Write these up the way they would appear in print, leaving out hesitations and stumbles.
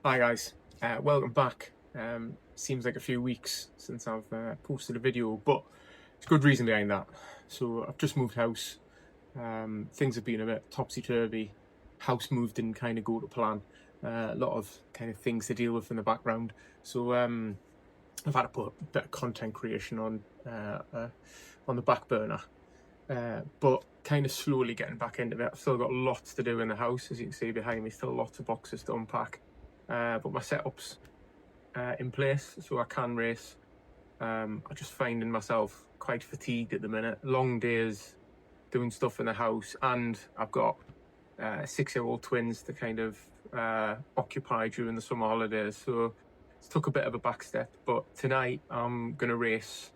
Hi guys, welcome back. Seems like a few weeks since I've posted a video, but there's good reason behind that. So I've just moved house. Things have been a bit topsy-turvy. House move didn't kind of go to plan. A lot of kind of things to deal with in the background. So I've had to put a bit of content creation on the back burner. But kind of slowly getting back into it. I've still got lots to do in the house, as you can see behind me. Still lots of boxes to unpack. But my setup's in place, so I can race. I'm just finding myself quite fatigued at the minute. Long days doing stuff in the house, and I've got 6-year-old twins to kind of occupy during the summer holidays. So it's took a bit of a back step. But tonight I'm going to race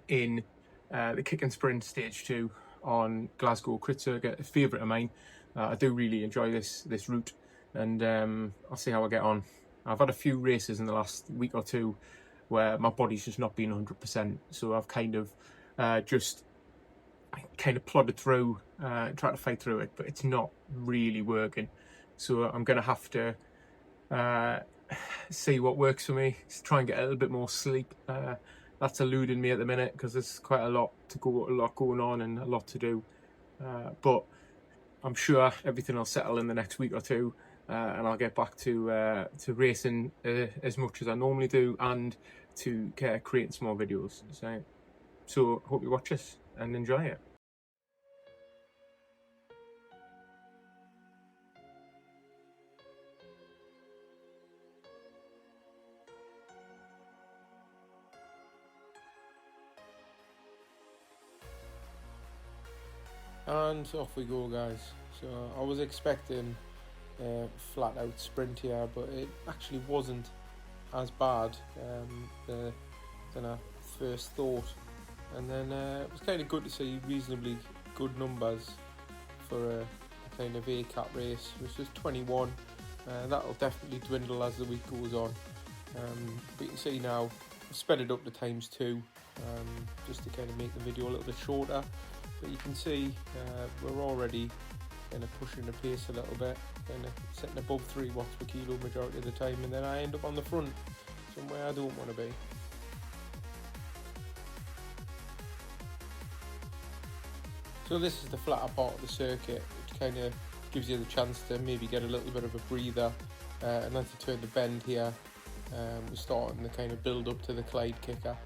in the Kick and Sprint Stage 2 on Glasgow Crit Circuit, a favourite of mine. I do really enjoy this route, and I'll see how I get on. I've had a few races in the last week or two where my body's just not been 100%, so I've kind of plodded through, tried to fight through it, but it's not really working. So I'm going to have to see what works for me, try and get a little bit more sleep. That's eluding me at the minute because there's quite a lot going on and a lot to do. But I'm sure everything will settle in the next week or two, and I'll get back to racing as much as I normally do, and to creating some more videos. So hope you watch this and enjoy it. And off we go, guys. So I was expecting a flat out sprint here, but it actually wasn't as bad than I first thought. And then it was kind of good to see reasonably good numbers for a kind of A-Cat race, which is 21. That'll definitely dwindle as the week goes on. But you can see now I've sped it up to ×2, just to kind of make the video a little bit shorter. But you can see we're already kind of pushing the pace a little bit, kind of sitting above 3 watts per kilo majority of the time, and then I end up on the front, somewhere I don't want to be. So this is the flatter part of the circuit, which kind of gives you the chance to maybe get a little bit of a breather, and then to turn the bend here. We're starting the kind of build up to the Clyde Kicker.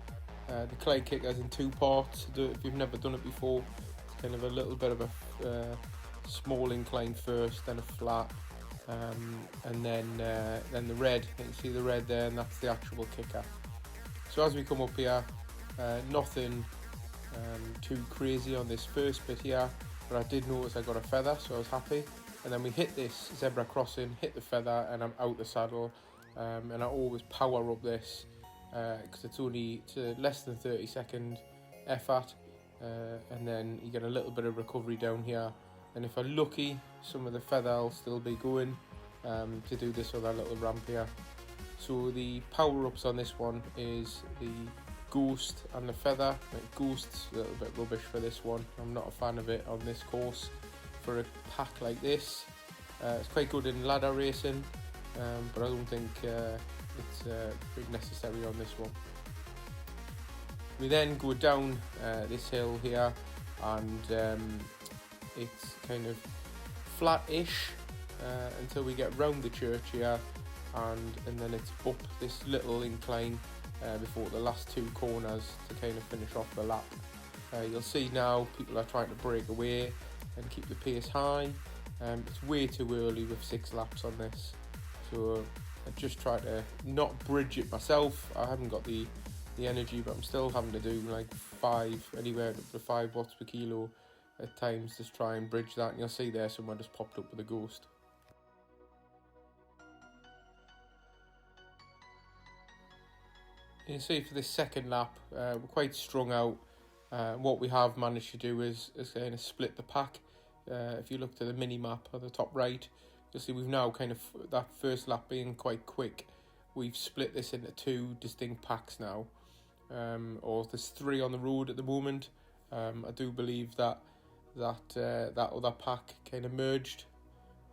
The Clyde Kicker is in 2 parts. If you've never done it before, it's kind of a little bit of a small incline first, then a flat, and then the red. You can see the red there, and that's the actual kicker. So as we come up here, nothing too crazy on this first bit here, but I did notice I got a feather, so I was happy. And then we hit this zebra crossing, hit the feather, and I'm out the saddle. And I always power up this, because it's a less than 30-second effort, and then you get a little bit of recovery down here, and if I'm lucky, some of the feather will still be going to do this other little ramp here. So the power-ups on this one is the ghost and the feather. Ghost's a little bit rubbish for this one. I'm not a fan of it on this course for a pack like this. It's quite good in ladder racing, but I don't think it's pretty necessary on this one. We then go down this hill here, and it's kind of flat-ish until we get round the church here, and then it's up this little incline before the last 2 corners to kind of finish off the lap. You'll see now people are trying to break away and keep the pace high. It's way too early with 6 laps on this, so I just try to not bridge it myself. I haven't got the energy, but I'm still having to do like anywhere up to 5 watts per kilo at times, just try and bridge that. And you'll see there someone just popped up with a ghost. You can see for this second lap, we're quite strung out. What we have managed to do is kind of split the pack. If you look to the mini map on the top right, you'll see we've now kind of, that first lap being quite quick, we've split this into 2 distinct packs now, or there's 3 on the road at the moment. I do believe that other pack kind of merged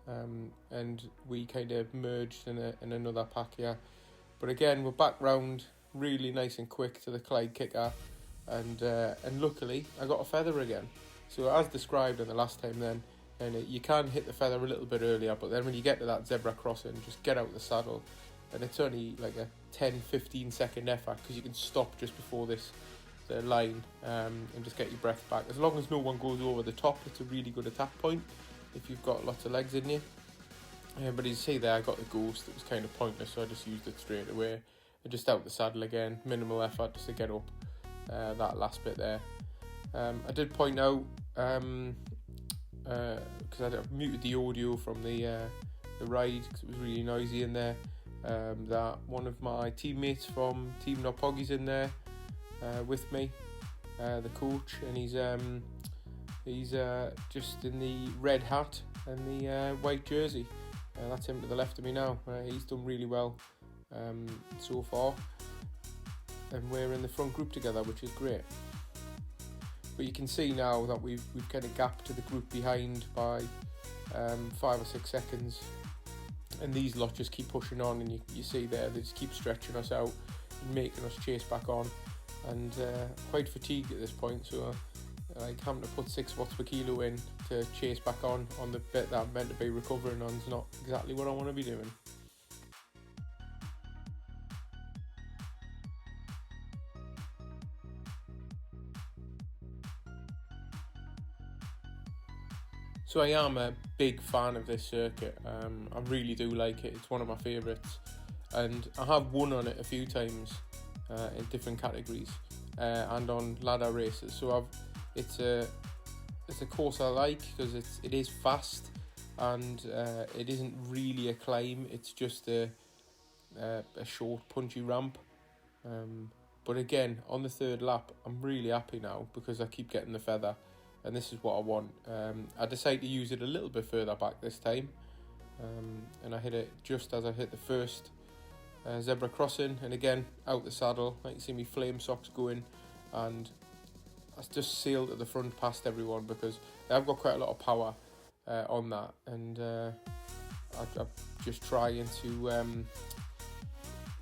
and we kind of merged in another pack here. But again, we're back round really nice and quick to the Clyde Kicker, and luckily I got a feather again. So as described in the last time then, and you can hit the feather a little bit earlier, but then when you get to that zebra crossing, just get out the saddle, and it's only like a 10-15 second effort, because you can stop just before the line, and just get your breath back. As long as no one goes over the top, it's a really good attack point if you've got lots of legs in you. But as you see there, I got the ghost. It was kind of pointless, so I just used it straight away. And just out the saddle again, minimal effort just to get up that last bit there. I did point out, because I muted the audio from the ride because it was really noisy in there, that one of my teammates from Team Not Poggy's in there with me, the coach, and he's just in the red hat and the white jersey. That's him to the left of me now. He's done really well so far, and we're in the front group together, which is great. But you can see now that we've kind of gapped to the group behind by 5 or 6 seconds, and these lot just keep pushing on, and you see there they just keep stretching us out and making us chase back on, and quite fatigued at this point, so like having to put 6 watts per kilo in to chase back on the bit that I'm meant to be recovering on is not exactly what I want to be doing. So I am a big fan of this circuit. I really do like it. It's one of my favourites, and I have won on it a few times in different categories and on ladder races. So it's a course I like because it is fast, and it isn't really a climb. It's just a short punchy ramp. But again, on the 3rd lap, I'm really happy now because I keep getting the feather, and this is what I want. I decided to use it a little bit further back this time, and I hit it just as I hit the first zebra crossing, and again out the saddle. Like you see me flame socks going, and I just sailed at the front past everyone because I've got quite a lot of power on that, and I'm just trying to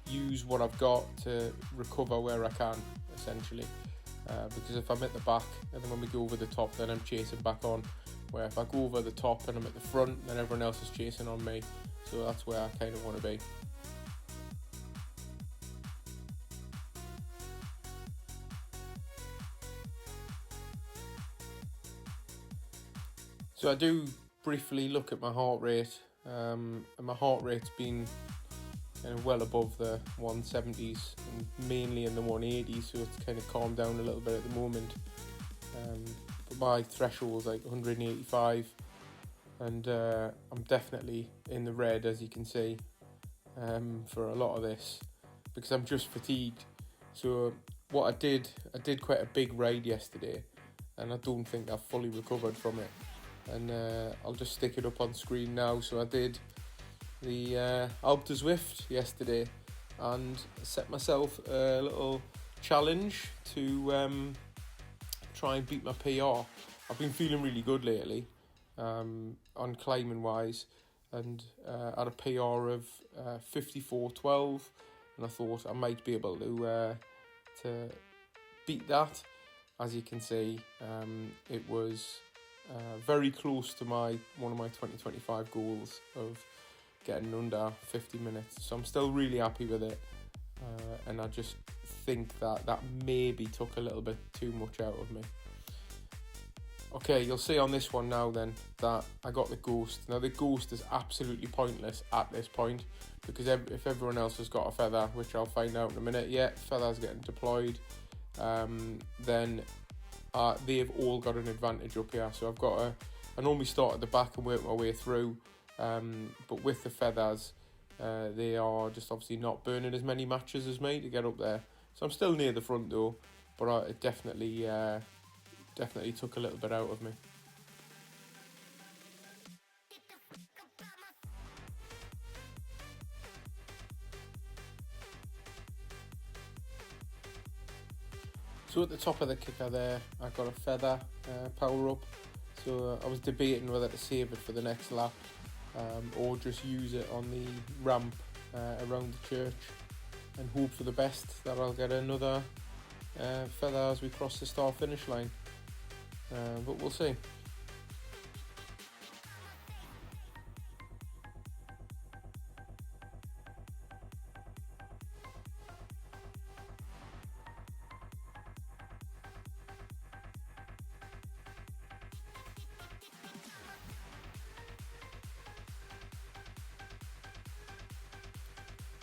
use what I've got to recover where I can, essentially. Because if I'm at the back and then when we go over the top, then I'm chasing back on, where if I go over the top and I'm at the front, then everyone else is chasing on me. So that's where I kind of want to be. So I do briefly look at my heart rate, and my heart rate's been kind of well above the 170s and mainly in the 180s, so it's kind of calmed down a little bit at the moment. But my threshold's like 185, and I'm definitely in the red, as you can see, for a lot of this, because I'm just fatigued. So what I did quite a big ride yesterday, and I don't think I've fully recovered from it. And I'll just stick it up on screen now. So I did the Alp to Zwift yesterday, and set myself a little challenge to try and beat my PR. I've been feeling really good lately on climbing wise, and had a PR of 54:12, and I thought I might be able to beat that. As you can see, it was very close to one of my 2025 goals of getting under 50 minutes. So I'm still really happy with it, and I just think that maybe took a little bit too much out of me. Okay, you'll see on this one now then that I got the ghost. Now the ghost is absolutely pointless at this point, because if everyone else has got a feather, which I'll find out in a minute, feathers getting deployed, then they've all got an advantage up here. So I normally start at the back and work my way through, but with the feathers, they are just obviously not burning as many matches as me to get up there. So I'm still near the front though, but it definitely took a little bit out of me. So at the top of the kicker there, I got a feather power up. So I was debating whether to save it for the next lap, or just use it on the ramp around the church and hope for the best that I'll get another feather as we cross the start finish line, but we'll see.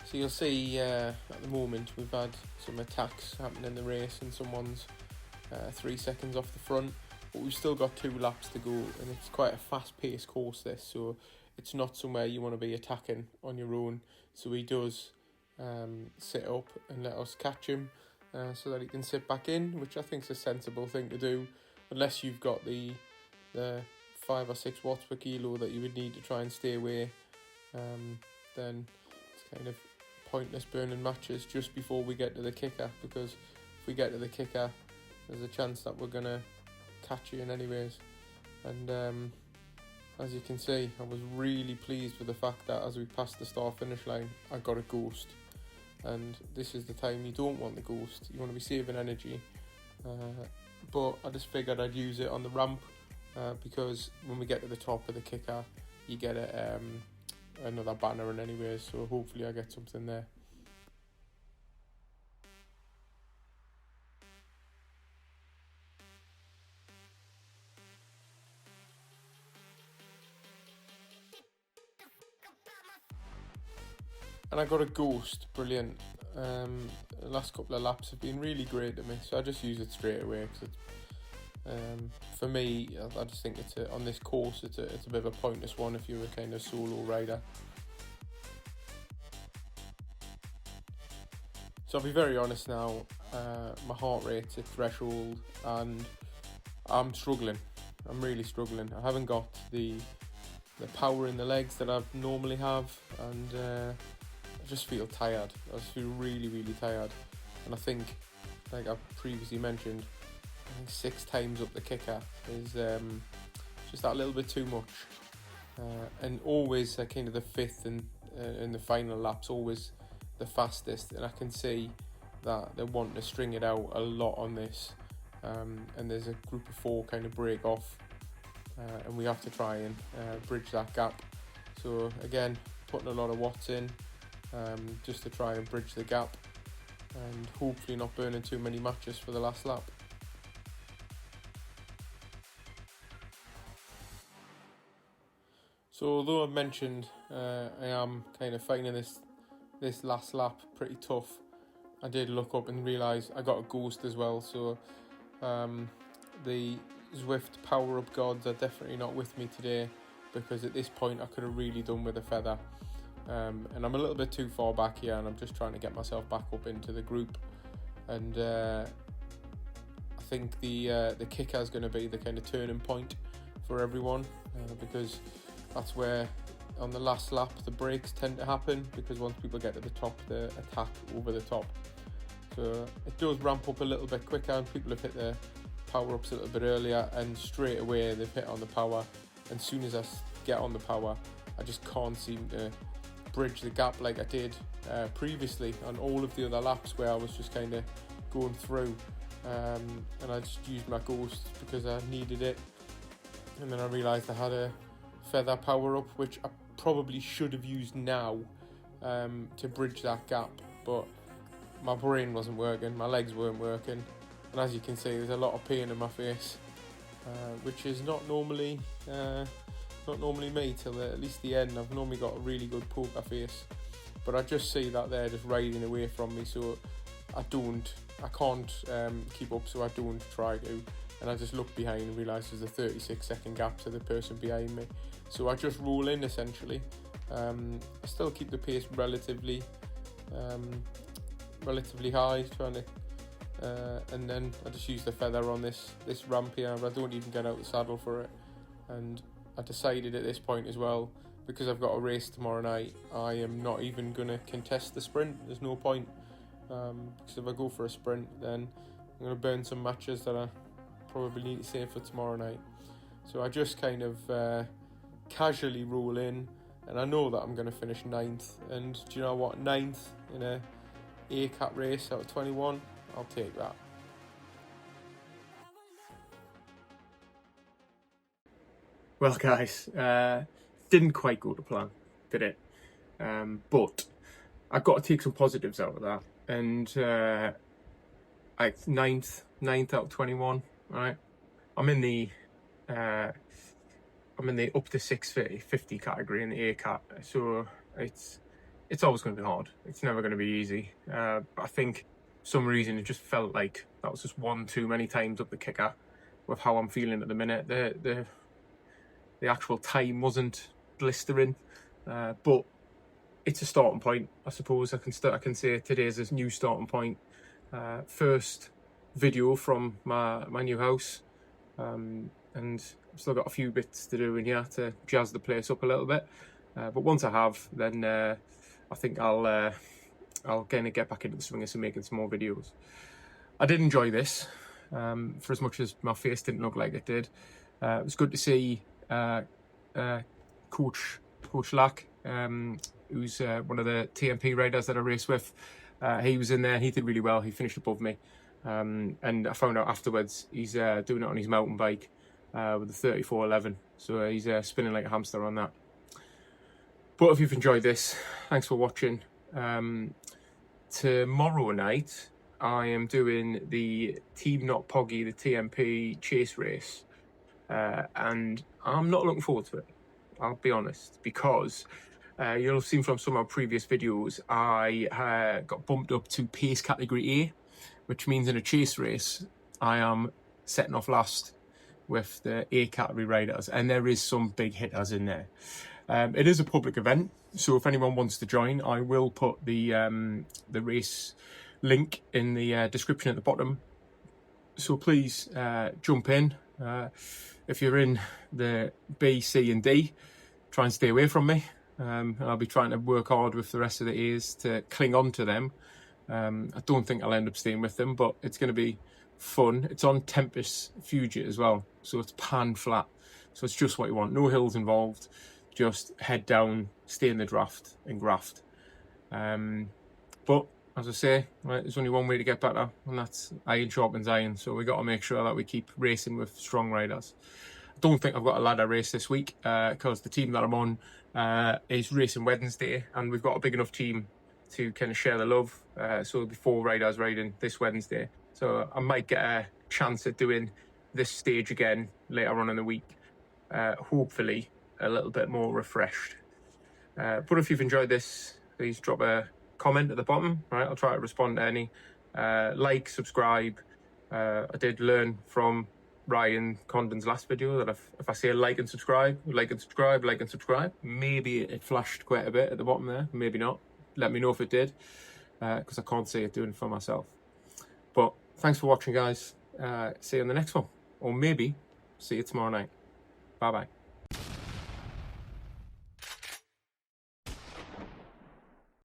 So you'll see at the moment we've had some attacks happen in the race and someone's 3 seconds off the front, but we've still got 2 laps to go, and it's quite a fast-paced course this, so it's not somewhere you want to be attacking on your own. So he does sit up and let us catch him so that he can sit back in, which I think is a sensible thing to do, unless you've got the 5 or 6 watts per kilo that you would need to try and stay away. Then it's kind of pointless burning matches just before we get to the kicker, because if we get to the kicker there's a chance that we're gonna catch you in anyways. And as you can see, I was really pleased with the fact that as we passed the start finish line I got a ghost, and this is the time you don't want the ghost, you want to be saving energy, but I just figured I'd use it on the ramp because when we get to the top of the kicker you get another banner in anyways, so hopefully I get something there. And I got a ghost, brilliant. The last couple of laps have been really great to me, so I just use it straight away because it's, for me, I just think it's on this course it's a bit of a pointless one if you're a kind of solo rider. So I'll be very honest now, my heart rate's at threshold and I'm struggling. I'm really struggling. I haven't got the power in the legs that I normally have, and I just feel tired. I just feel really, really tired. And I think, like I previously mentioned, I think 6 times up the kicker is just that little bit too much. And always kind of the 5th and in the final lap's always the fastest. And I can see that they're wanting to string it out a lot on this. And there's a group of 4 kind of break off. And we have to try and bridge that gap. So again, putting a lot of watts in. Just to try and bridge the gap and hopefully not burning too many matches for the last lap. So although I've mentioned I am kind of finding this last lap pretty tough, I did look up and realise I got a ghost as well, so the Zwift power up gods are definitely not with me today, because at this point I could have really done with a feather. And I'm a little bit too far back here, and I'm just trying to get myself back up into the group. And I think the kicker is going to be the kind of turning point for everyone, because that's where on the last lap the breaks tend to happen, because once people get to the top they attack over the top. So it does ramp up a little bit quicker, and people have hit their power ups a little bit earlier, and straight away they've hit on the power. And as soon as I get on the power, I just can't seem to bridge the gap like I did previously on all of the other laps where I was just kind of going through, and I just used my ghost because I needed it. And then I realised I had a feather power up, which I probably should have used now to bridge that gap, but my brain wasn't working, my legs weren't working, and as you can see there's a lot of pain in my face, which is not normally me till at least the end. I've normally got a really good poker face, but I just see that they're just riding away from me, so I can't keep up, so I don't try to, and I just look behind and realise there's a 36-second gap to the person behind me, so I just roll in essentially. I still keep the pace relatively high, trying to and then I just use the feather on this ramp here. I don't even get out the saddle for it, and I decided at this point as well, because I've got a race tomorrow night, I am not even going to contest the sprint. There's no point, because if I go for a sprint then I'm going to burn some matches that I probably need to save for tomorrow night. So I just kind of casually roll in, and I know that I'm going to finish 9th. And do you know what? 9th in a A-Cat race out of 21, I'll take that. Well, guys, didn't quite go to plan, did it? But I've got to take some positives out of that. And like 9th out of 21, right? I'm in the up to 650 category in the A-Cat, so it's always going to be hard. It's never going to be easy. I think for some reason it just felt like that was just one too many times up the kicker with how I'm feeling at the minute. The actual time wasn't blistering, but it's a starting point, I suppose. I can say today's a new starting point. First video from my new house, and I've still got a few bits to do in here to jazz the place up a little bit. But once I have, then I think I'll kind of get back into the swing of some making some more videos. I did enjoy this, for as much as my face didn't look like it did. It was good to see Coach Lack, who's one of the TMP riders that I race with. He was in there. He did really well. He finished above me, and I found out afterwards he's doing it on his mountain bike with the 3411. So he's spinning like a hamster on that. But if you've enjoyed this, thanks for watching. Tomorrow night I am doing the Team Not Poggy, the TMP chase race, and I'm not looking forward to it, I'll be honest, because you'll have seen from some of my previous videos I got bumped up to pace category A, which means in a chase race I am setting off last with the A category riders, and there is some big hitters in there. It is a public event, so if anyone wants to join, I will put the race link in the description at the bottom. So please jump in. If you're in the B, C and D, try and stay away from me. I'll be trying to work hard with the rest of the A's to cling on to them. I don't think I'll end up staying with them, but it's going to be fun. It's on Tempest Fugit as well, so it's pan flat. So it's just what you want. No hills involved. Just head down, stay in the draft and graft. But as I say, right, there's only one way to get better, and that's iron sharpens iron. So we got to make sure that we keep racing with strong riders. I don't think I've got a ladder race this week because the team that I'm on is racing Wednesday, and we've got a big enough team to kind of share the love. So there'll be 4 riders riding this Wednesday. So I might get a chance at doing this stage again later on in the week. Hopefully a little bit more refreshed. But if you've enjoyed this, please drop a comment at the bottom, right? I'll try to respond to any. Like, subscribe. I did learn from Ryan Condon's last video that if I say like and subscribe, maybe it flashed quite a bit at the bottom there, maybe not. Let me know if it did, because I can't see it doing it for myself. But thanks for watching, guys. See you on the next one, or maybe see you tomorrow night. Bye bye.